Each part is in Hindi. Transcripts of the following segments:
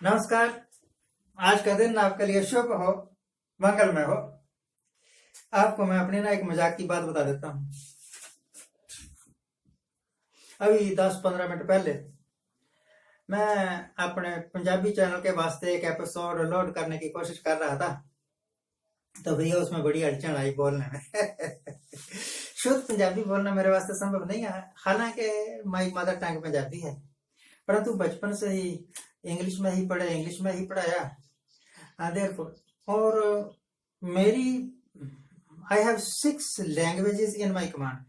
नमस्कार। आज का दिन आपके लिए शुभ हो, मंगलमय हो। आपको मैं अपनी एक मजाक की बात बता देता हूँ। अभी 10-15 मिनट पहले मैं अपने पंजाबी चैनल के वास्ते एक एपिसोड लोड करने की कोशिश कर रहा था, तो भैया उसमें बड़ी अड़चन आई बोलने में। शुद्ध पंजाबी बोलना मेरे वास्ते संभव नहीं है, हालांकि माई मदर टंग पंजाबी है, परंतु बचपन से ही इंग्लिश में ही पढ़े, इंग्लिश में ही पढ़ाया। देखो, और मेरी I have 6 languages in my command.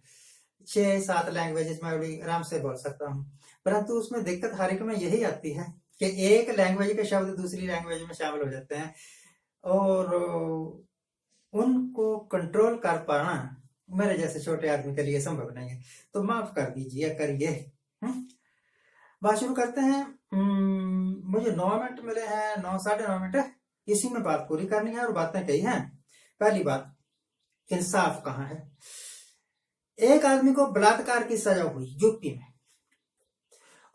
6-7 languages मैं बड़ी आराम से बोल सकता हूँ, परंतु उसमें दिक्कत हर एक में यही आती है कि एक लैंग्वेज के शब्द दूसरी लैंग्वेज में शामिल हो जाते हैं और उनको कंट्रोल कर पाना मेरे जैसे छोटे आदमी के लिए संभव नहीं है, तो माफ कर दीजिए, करिए। बात शुरू करते हैं। मुझे 9 मिनट मिले हैं, 9-9.5 मिनट, इसी में बात पूरी करनी है और बातें कही हैं। पहली बात, इंसाफ कहाँ है। एक आदमी को बलात्कार की सजा हुई यूपी में,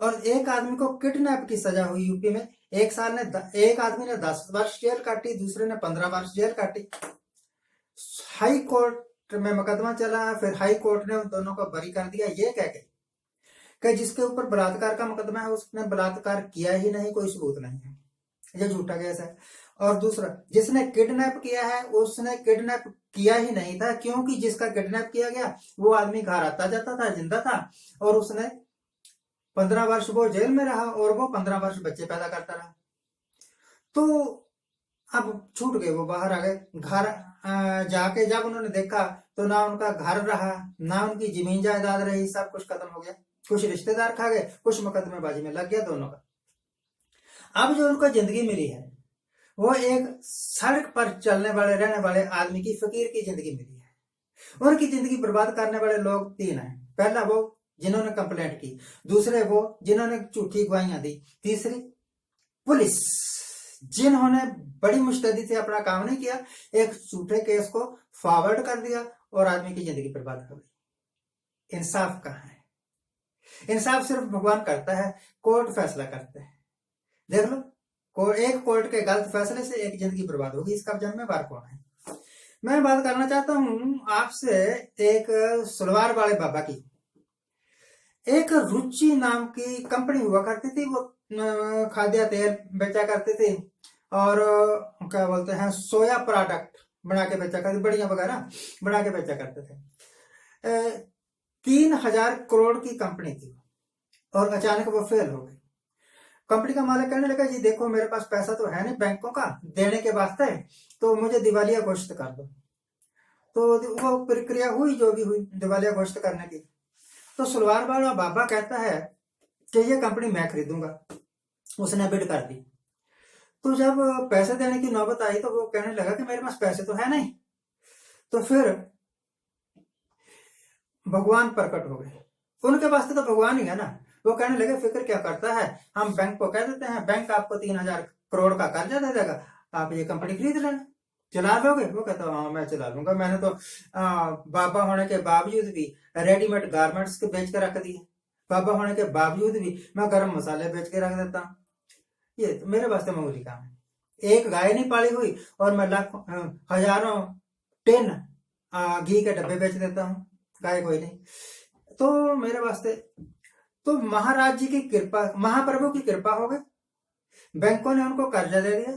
और एक आदमी को किडनैप की सजा हुई यूपी में। एक आदमी ने 10 वर्ष जेल काटी, दूसरे ने 15 वर्ष जेल काटी। हाई कोर्ट में मुकदमा चला, फिर हाई कोर्ट ने उन दोनों को बरी कर दिया, ये कह के कि जिसके ऊपर बलात्कार का मुकदमा है उसने बलात्कार किया ही नहीं, कोई सबूत नहीं है, ये झूठा केस है। और दूसरा, जिसने किडनैप किया है उसने किडनैप किया ही नहीं था, क्योंकि जिसका किडनैप किया गया वो आदमी घर आता जाता था, जिंदा था, और उसने 15 वर्ष वो जेल में रहा और वो 15 वर्ष बच्चे पैदा करता रहा। तो अब छूट गए, वो बाहर आ गए। घर जाके जब उन्होंने देखा तो ना उनका घर रहा, ना उनकी जमीन जायदाद रही, सब कुछ खत्म हो गया। कुछ रिश्तेदार खा गए, कुछ मुकदमेबाजी में लग गया दोनों का। अब जो उनको जिंदगी मिली है वो एक सड़क पर चलने वाले रहने वाले आदमी की, फकीर की जिंदगी मिली है। उनकी जिंदगी बर्बाद करने वाले लोग 3 हैं। पहला वो जिन्होंने कंप्लेंट की, दूसरे वो जिन्होंने झूठी गवाहियां दी, तीसरी पुलिस जिन्होंने बड़ी मुस्तैदी से अपना काम नहीं किया, एक झूठे केस को फॉरवर्ड कर दिया और आदमी की जिंदगी बर्बाद कर दी। इंसाफ कहाँ है। इंसाफ सिर्फ भगवान करता है, कोर्ट फैसला करते हैं। देख लो, एक कोर्ट के गलत फैसले से एक जिंदगी बर्बाद होगी, इसका जिम्मेवार कौन है। मैं बात करना चाहता हूं आपसे एक सलवार वाले बाबा की। एक रुचि नाम की कंपनी हुआ करती थी, वो खाद्य तेल बेचा करते थे और क्या बोलते हैं, सोया प्रोडक्ट बना के बेचा करते, बढ़िया वगैरह बना के बेचा करते थे। 3,000 करोड़ की कंपनी थी और अचानक वो फेल हो गई। कंपनी का मालिक कहने लगा, जी देखो मेरे पास पैसा तो है नहीं बैंकों का देने के वास्ते, तो मुझे दिवालिया घोषित कर दो। तो वो प्रक्रिया हुई जो भी हुई दिवालिया घोषित करने की। तो सलवार वाला बाबा कहता है कि ये कंपनी मैं खरीदूंगा। उसने बिड कर दी। तो जब पैसे देने की नौबत आई तो वो कहने लगा कि मेरे पास पैसे तो है नहीं। तो फिर भगवान प्रकट हो गए। उनके वास्ते तो भगवान ही है ना। वो कहने लगे, फिक्र क्या करता है, हम बैंक को कह देते हैं, बैंक आपको 3,000 करोड़ का कर्जा दे देगा, आप ये कंपनी खरीद लेना, चला लोगे। वो कहता हाँ मैं चला लूंगा, मैंने तो बाबा होने के बावजूद भी रेडीमेड गारमेंट्स के बेच के रख दिए, बाबा होने के बावजूद भी मैं गर्म मसाले बेच के रख देता हूँ, ये तो मेरे वास्ते मामूली काम है। एक गाय नहीं पाली हुई और मैं लाखों हजारों टिन घी के डब्बे बेच देता हूँ, गाय कोई नहीं। तो मेरे वास्ते तो महाराज जी की कृपा, महाप्रभु की कृपा हो गई। बैंकों ने उनको कर्जा दे दिया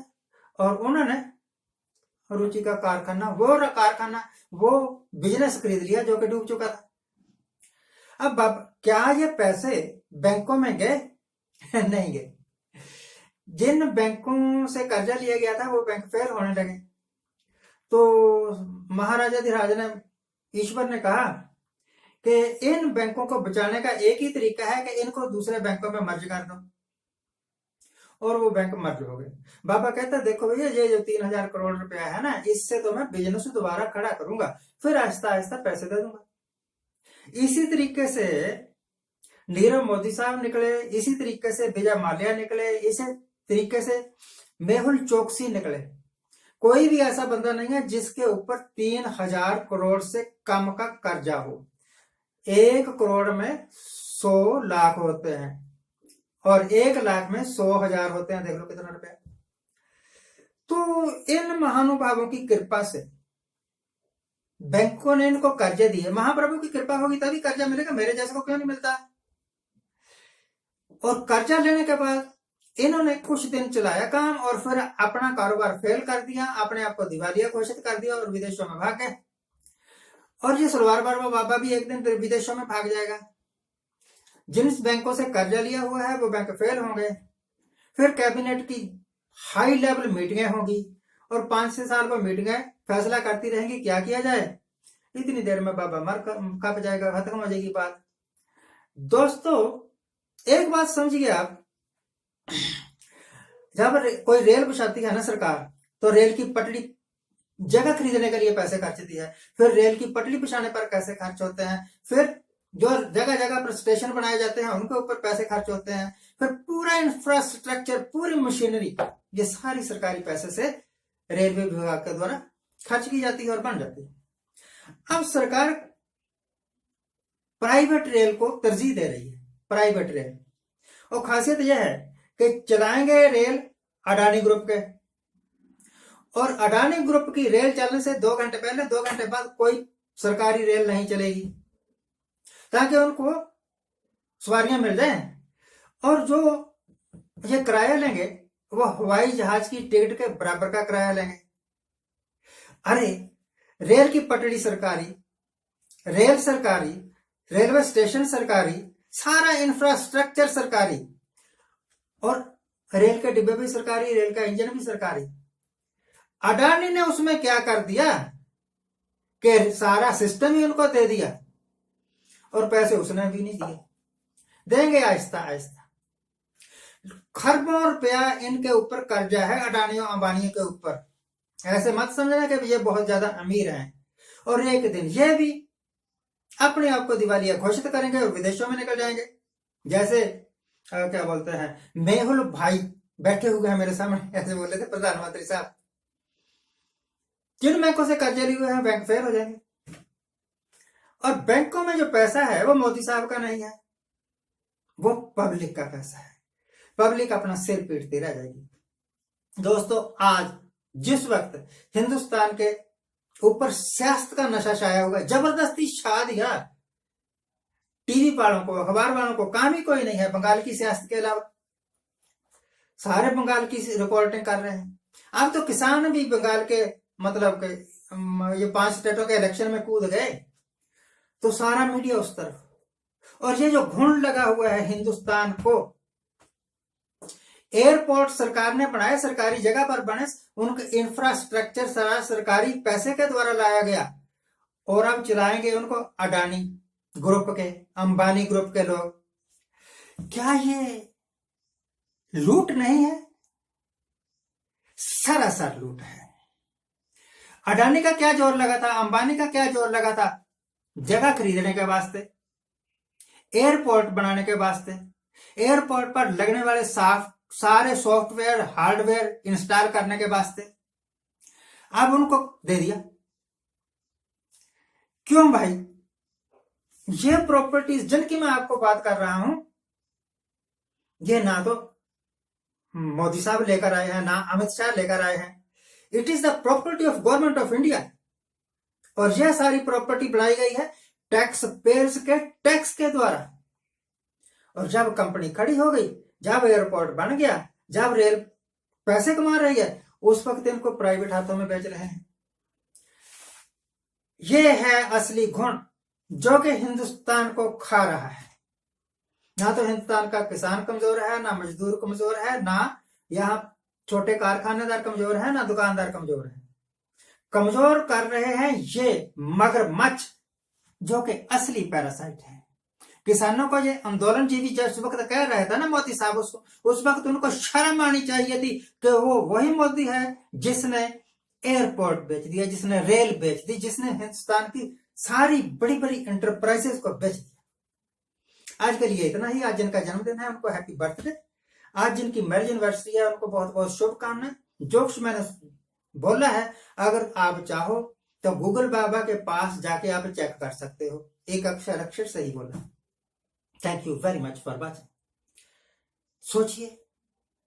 और उन्होंने रुचि का कारखाना वो बिजनेस खरीद लिया जो कि डूब चुका था। अब क्या ये पैसे बैंकों में गए? नहीं गए। जिन बैंकों से कर्जा लिया गया था वो बैंक फेल होने लगे। तो महाराजाधिराज ने, ईश्वर ने कहा कि इन बैंकों को बचाने का एक ही तरीका है कि इनको दूसरे बैंकों में मर्ज कर दो, और वो बैंक मर्ज हो गए। बाबा कहता देखो भैया, ये जो 3,000 करोड़ रुपया है ना, इससे तो मैं बिजनेस दोबारा खड़ा करूंगा, फिर आहिस्ता आहिस्ता पैसे दे दूंगा। इसी तरीके से नीरव मोदी साहब निकले, इसी तरीके से विजय माल्या निकले, इसी तरीके से मेहुल चोकसी निकले। कोई भी ऐसा बंदा नहीं है जिसके ऊपर 3,000 करोड़ से कम का कर्जा हो। 1 करोड़ में 100 लाख होते हैं और 1 लाख में 100,000 होते हैं, देख लो कितना रुपया। तो इन महानुभावों की कृपा से बैंकों ने इनको कर्जे दिए। महाप्रभु की कृपा होगी तभी कर्जा मिलेगा, मेरे जैसे को क्यों नहीं मिलता। और कर्जा लेने के बाद इन्होंने कुछ दिन चलाया काम और फिर अपना कारोबार फेल कर दिया, अपने आप को दिवालिया घोषित कर दिया और विदेशों में भाग गए। और ये सलवार बाबा भी एक दिन फिर विदेशों में भाग जाएगा। जिन बैंकों से कर्जा लिया हुआ है वो बैंक फेल होंगे, फिर कैबिनेट की हाई लेवल मीटिंगें होंगी और 5-6 साल पर मीटिंगें फैसला करती रहेंगी क्या किया जाए। इतनी देर में बाबा मर कब जाएगा, खत्म हो जाएगी बात। दोस्तों एक बात समझिए आप, जब कोई रेल बिछाती है ना सरकार, तो रेल की पटरी जगह खरीदने के लिए पैसे खर्चती है, फिर रेल की पटरी बिछाने पर पैसे खर्च होते हैं, फिर जो जगह जगह पर स्टेशन बनाए जाते हैं उनके ऊपर पैसे खर्च होते हैं, फिर पूरा इंफ्रास्ट्रक्चर, पूरी मशीनरी, ये सारी सरकारी पैसे से रेलवे विभाग के द्वारा खर्च की जाती है और बन जाती है। अब सरकार प्राइवेट रेल को तरजीह दे रही है, प्राइवेट रेल, और खासियत यह है कि चलाएंगे रेल अडानी ग्रुप के, और अडानी ग्रुप की रेल चलने से 2 घंटे पहले 2 घंटे बाद कोई सरकारी रेल नहीं चलेगी, ताकि उनको सवारियां मिल जाए। और जो ये किराया लेंगे वो हवाई जहाज की टिकट के बराबर का किराया लेंगे। अरे रेल की पटड़ी सरकारी, रेल सरकारी, रेलवे स्टेशन सरकारी, सारा इंफ्रास्ट्रक्चर सरकारी, और रेल के डिब्बे भी सरकारी, रेल का इंजन भी सरकारी। अडानी ने उसमें क्या कर दिया कि सारा सिस्टम ही उनको दे दिया और पैसे उसने भी नहीं दिए, देंगे आहिस्ता आहिस्ता। खरबों रुपया इनके ऊपर कर्जा है, अडानियों अंबानियों के ऊपर। ऐसे मत समझना कि ये बहुत ज्यादा अमीर हैं, और एक दिन ये भी अपने आप को दिवालिया घोषित करेंगे और विदेशों में निकल जाएंगे। जैसे क्या बोलते हैं, मेहुल भाई बैठे हुए हैं मेरे सामने, ऐसे बोले थे प्रधानमंत्री साहब। जिन बैंकों से कर्जे लिए हुए हैं बैंक फेल हो जाएंगे, और बैंकों में जो पैसा है वो मोदी साहब का नहीं है, वो पब्लिक का पैसा है। पब्लिक अपना सिर पीटती रह जाएगी। दोस्तों आज जिस वक्त हिंदुस्तान के ऊपर सियासत का नशा छाया हुआ है, जबरदस्ती छा दिया, टीवी वालों को, अखबार वालों को काम ही कोई नहीं है बंगाल की सियासत के अलावा, सारे बंगाल की रिपोर्टिंग कर रहे हैं। अब तो किसान भी बंगाल के मतलब के ये 5 स्टेटों के इलेक्शन में कूद गए, तो सारा मीडिया उस तरफ। और ये जो घुंड लगा हुआ है हिंदुस्तान को, एयरपोर्ट सरकार ने बनाए, सरकारी जगह पर बने, उनके इंफ्रास्ट्रक्चर सारा सरकारी पैसे के द्वारा लाया गया, और अब चलाएंगे उनको अडानी ग्रुप के, अंबानी ग्रुप के लोग। क्या ये लूट नहीं है? सरासर लूट है। अडानी का क्या जोर लगा था, अंबानी का क्या जोर लगा था? जगह खरीदने के वास्ते, एयरपोर्ट बनाने के वास्ते, एयरपोर्ट पर लगने वाले सारे सॉफ्टवेयर हार्डवेयर इंस्टॉल करने के वास्ते। अब उनको दे दिया। क्यों भाई? ये प्रॉपर्टीज जिनकी मैं आपको बात कर रहा हूं, ये ना तो मोदी साहब लेकर आए हैं, ना अमित शाह लेकर आए हैं। It is the property of government of India, और यह सारी प्रॉपर्टी बनाई गई है टैक्स पेयर्स के टैक्स के द्वारा। और जब कंपनी खड़ी हो गई, जब एयरपोर्ट बन गया, जब रेल पैसे कमा रही है, उस वक्त इनको प्राइवेट हाथों में बेच रहे हैं। यह है असली गुण जो कि हिंदुस्तान को खा रहा है। ना तो हिंदुस्तान का किसान कमजोर है, ना मजदूर कमजोर है, ना यहाँ छोटे कारखानेदार कमजोर है, ना दुकानदार कमजोर है। कमजोर कर रहे हैं ये मगरमच्छ, जो कि असली पैरासाइट है। किसानों को ये आंदोलन जीवी जिस वक्त कह रहे थे ना मोदी साहब, उस वक्त उनको शर्म आनी चाहिए थी कि वो वही मोदी है जिसने एयरपोर्ट बेच दिया, जिसने रेल बेच दी, जिसने हिंदुस्तान की सारी बड़ी बड़ी एंटरप्राइजेस को बेच दिया। आज के लिए इतना ही। आज जिनका जन्मदिन है उनको हैप्पी बर्थडे, आज जिनकी मैरिज एनिवर्सरी है उनको बहुत बहुत शुभकामनाएं। जो कुछ मैंने बोला है, अगर आप चाहो तो गूगल बाबा के पास जाके आप चेक कर सकते हो, एक अक्षर सही बोला। Thank you very much for watching. सोचिए।